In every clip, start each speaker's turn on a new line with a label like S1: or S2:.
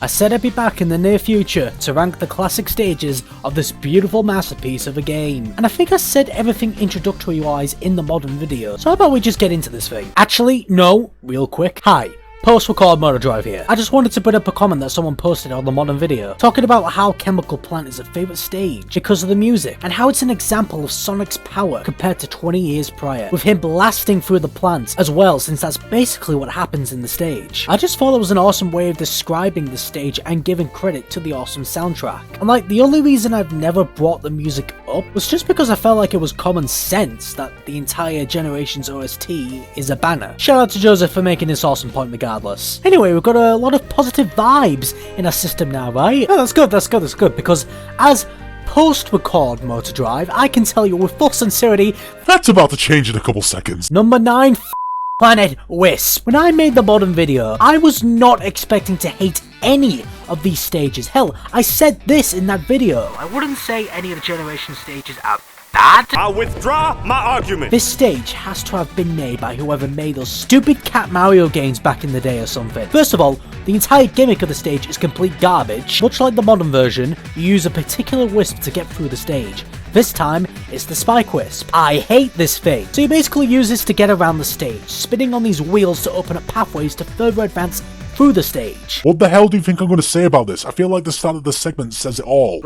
S1: I said I'd be back in the near future to rank the classic stages of this beautiful masterpiece of a game. And I think I said everything introductory wise in the modern video, so how about we just get into this thing? Actually, no, real quick. Hi. Post-record Motor Drive here. I just wanted to put up a comment that someone posted on the modern video, talking about how Chemical Plant is a favourite stage because of the music, and how it's an example of Sonic's power compared to 20 years prior, with him blasting through the plant as well, since that's basically what happens in the stage. I just thought it was an awesome way of describing the stage and giving credit to the awesome soundtrack. And like, the only reason I've never brought the music up was just because I felt like it was common sense that the entire generation's OST is a banner. Shout out to Joseph for making this awesome point regardless. Anyway, we've got a lot of positive vibes in our system now, right? Oh, that's good, because as post-record Motor Drive, I can tell you with full sincerity,
S2: that's about to change in a couple seconds.
S1: Number 9, Planet Wisp. When I made the modern video, I was not expecting to hate any of these stages. Hell, I said this in that video. I wouldn't say any of the generation stages are bad.
S3: I withdraw my argument.
S1: This stage has to have been made by whoever made those stupid Cat Mario games back in the day or something. First of all, the entire gimmick of the stage is complete garbage. Much like the modern version, you use a particular wisp to get through the stage. This time, it's the Spike Wisp. I hate this thing. So you basically use this to get around the stage, spinning on these wheels to open up pathways to further advance through the stage.
S2: What the hell do you think I'm going to say about this? I feel like the start of the segment says it all.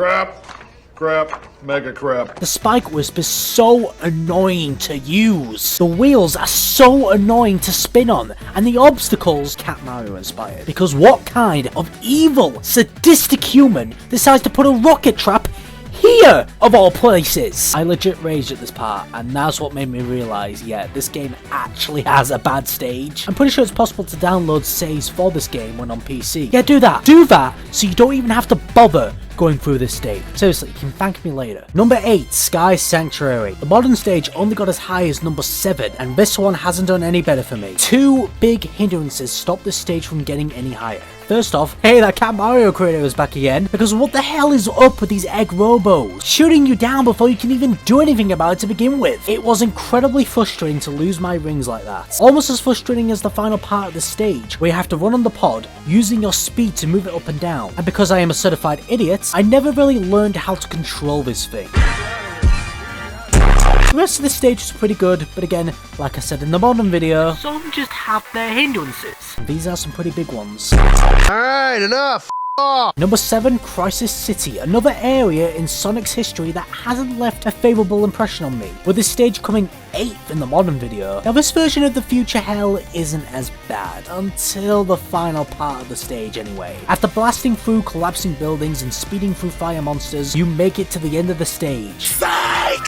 S4: Crap, mega crap.
S1: The Spike Wisp is so annoying to use. The wheels are so annoying to spin on, and the obstacles Cat Mario inspired. Because what kind of evil, sadistic human decides to put a rocket trap here, of all places? I legit raged at this part, and that's what made me realise, yeah, this game actually has a bad stage. I'm pretty sure it's possible to download saves for this game when on PC. Yeah, do that. Do that, so you don't even have to bother going through this stage. Seriously, you can thank me later. Number 8, Sky Sanctuary. The modern stage only got as high as number 7, and this one hasn't done any better for me. 2 big hindrances stop this stage from getting any higher. First off, hey, that Cat Mario creator is back again, because what the hell is up with these egg robos? Shooting you down before you can even do anything about it to begin with. It was incredibly frustrating to lose my rings like that. Almost as frustrating as the final part of the stage, where you have to run on the pod, using your speed to move it up and down. And because I am a certified idiot, I never really learned how to control this thing. The rest of the stage is pretty good, but again, like I said in the modern video, some just have their hindrances. These are some pretty big ones.
S4: Alright, enough.
S1: Number 7, Crisis City, another area in Sonic's history that hasn't left a favourable impression on me, with this stage coming 8th in the modern video. Now this version of the future hell isn't as bad, until the final part of the stage anyway. After blasting through collapsing buildings and speeding through fire monsters, you make it to the end of the stage.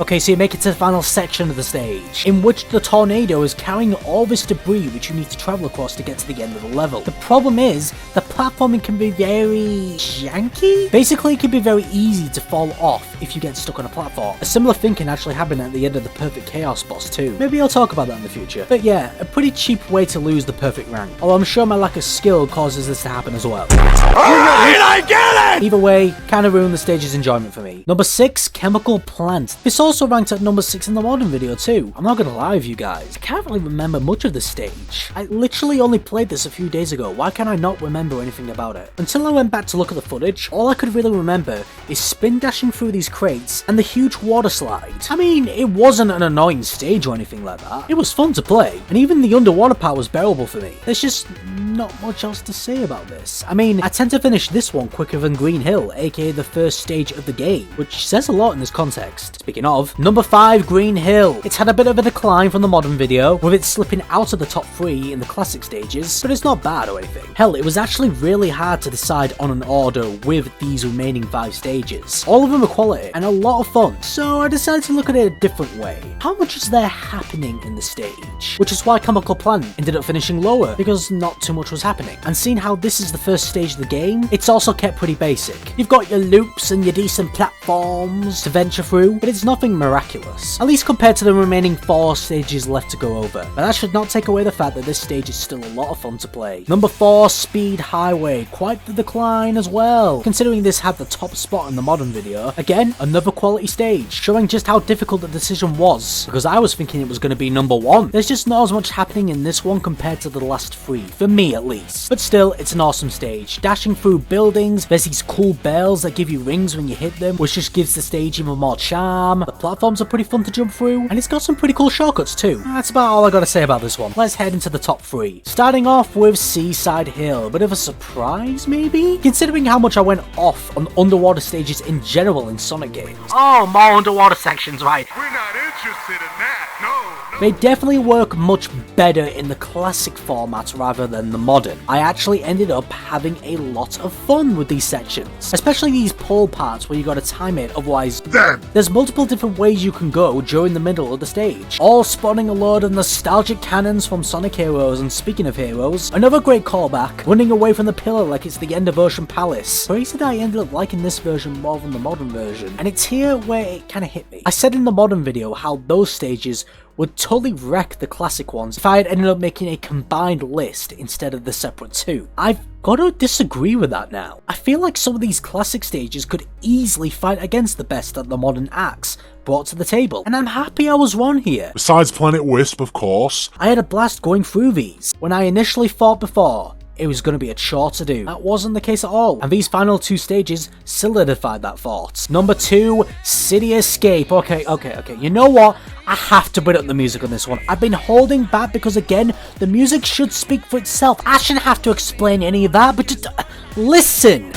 S1: Okay, so you make it to the final section of the stage, in which the tornado is carrying all this debris which you need to travel across to get to the end of the level. The problem is, the platforming can be very janky? Basically, it can be very easy to fall off if you get stuck on a platform. A similar thing can actually happen at the end of the Perfect Chaos boss too. Maybe I'll talk about that in the future. But yeah, a pretty cheap way to lose the perfect rank. Although I'm sure my lack of skill causes this to happen as well.
S3: Alright, I get it!
S1: Either way, kinda ruined the stage's enjoyment for me. Number 6, Chemical Plant. This also ranked at number 6 in the modern video too. I'm not gonna lie with you guys, I can't really remember much of this stage. I literally only played this a few days ago, why can I not remember anything about it? Until I went back to look at the footage, all I could really remember is spin dashing through these crates and the huge water slide. I mean, it wasn't an annoying stage or anything like that. It was fun to play, and even the underwater part was bearable for me. There's just not much else to say about this. I mean, I tend to finish this one quicker than Green Hill, aka the first stage of the game, which says a lot in this context. Speaking of, number 5, Green Hill. It's had a bit of a decline from the modern video, with it slipping out of the top 3 in the classic stages, but it's not bad or anything. Hell, it was actually really hard to decide on an order with these remaining 5 stages. All of them are quality, and a lot of fun, so I decided to look at it a different way. How much is there happening in the stage? Which is why Chemical Plant ended up finishing lower, because not too much was happening. And seeing how this is the first stage of the game, it's also kept pretty basic. You've got your loops and your decent platforms to venture through, but it's nothing miraculous. At least compared to the remaining 4 stages left to go over. But that should not take away the fact that this stage is still a lot of fun to play. Number 4, Speed Highway. Quite the decline as well, considering this had the top spot in the modern video. Again, another quality stage, showing just how difficult the decision was, because I was thinking it was going to be number 1. There's just not as much happening in this one compared to the last 3, for me me at least. But still, it's an awesome stage. Dashing through buildings, there's these cool bells that give you rings when you hit them, which just gives the stage even more charm. The platforms are pretty fun to jump through, and it's got some pretty cool shortcuts too. That's about all I gotta say about this one. Let's head into the top 3. Starting off with Seeside Hill. Bit of a surprise, maybe? Considering how much I went off on underwater stages in general in Sonic games. Oh, more underwater sections, right?
S3: We're not interested in that, no.
S1: They definitely work much better in the classic format rather than the modern. I actually ended up having a lot of fun with these sections, especially these pull parts where you gotta time it, otherwise there's multiple different ways you can go during the middle of the stage, all spawning a load of nostalgic cannons from Sonic Heroes. And speaking of heroes, another great callback, running away from the pillar like it's the end of Ocean Palace. Crazy that I ended up liking this version more than the modern version, and it's here where it kinda hit me. I said in the modern video how those stages would totally wreck the classic ones if I had ended up making a combined list instead of the separate two. I've got to disagree with that now. I feel like some of these classic stages could easily fight against the best that the modern acts brought to the table, and I'm happy I was wrong here.
S2: Besides Planet Wisp, of course.
S1: I had a blast going through these. When I initially thought before, it was going to be a chore to do. That wasn't the case at all, and these final 2 stages solidified that thought. Number 2, City Escape. Okay, you know what? I have to put up the music on this one. I've been holding back because, again, the music should speak for itself. I shouldn't have to explain any of that, but just listen.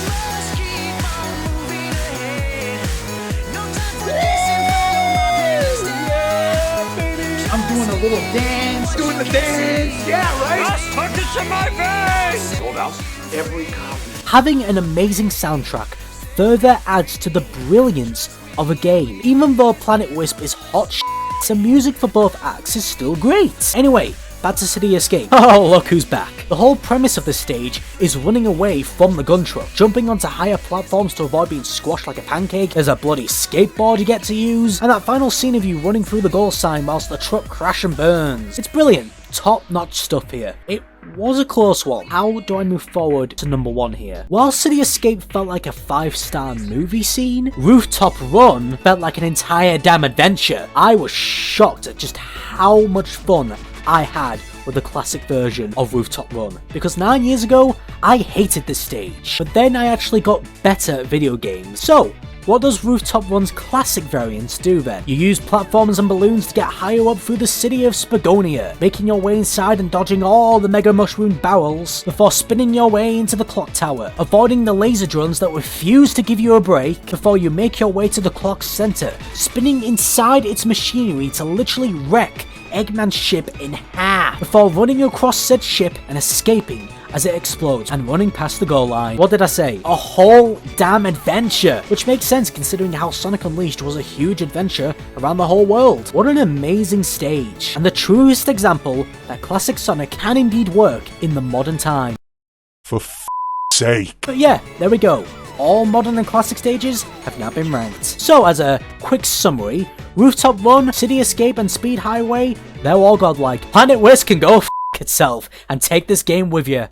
S4: I'm doing a little dance, doing the dance. Yeah, right?
S3: Just touch it to my face!
S4: Sold out every copy.
S1: Having an amazing soundtrack further adds to the brilliance of a game. Even though Planet Wisp is hot shit, the music for both acts is still great. Anyway, back to City Escape. Oh, look who's back. The whole premise of the stage is running away from the gun truck, jumping onto higher platforms to avoid being squashed like a pancake. There's a bloody skateboard you get to use, and that final scene of you running through the goal sign whilst the truck crash and burns. It's brilliant. Top-notch stuff here. It was a close one. How do I move forward to number 1 here? While City Escape felt like a 5-star movie scene, Rooftop Run felt like an entire damn adventure. I was shocked at just how much fun I had with the classic version of Rooftop Run, because 9 years ago, I hated this stage, but then I actually got better video games. So, what does Rooftop Run's classic variants do then? You use platforms and balloons to get higher up through the city of Spagonia, making your way inside and dodging all the Mega Mushroom barrels before spinning your way into the clock tower, avoiding the laser drones that refuse to give you a break before you make your way to the clock's center, spinning inside its machinery to literally wreck Eggman's ship in half, before running across said ship and escaping as it explodes and running past the goal line. What did I say? A whole damn adventure! Which makes sense considering how Sonic Unleashed was a huge adventure around the whole world. What an amazing stage, and the truest example that classic Sonic can indeed work in the modern time.
S2: For sake.
S1: But yeah, there we go. All modern and classic stages have now been ranked. So as a quick summary, Rooftop Run, City Escape and Speed Highway, they're all godlike. Planet Wisp can go f*** itself and take this game with you.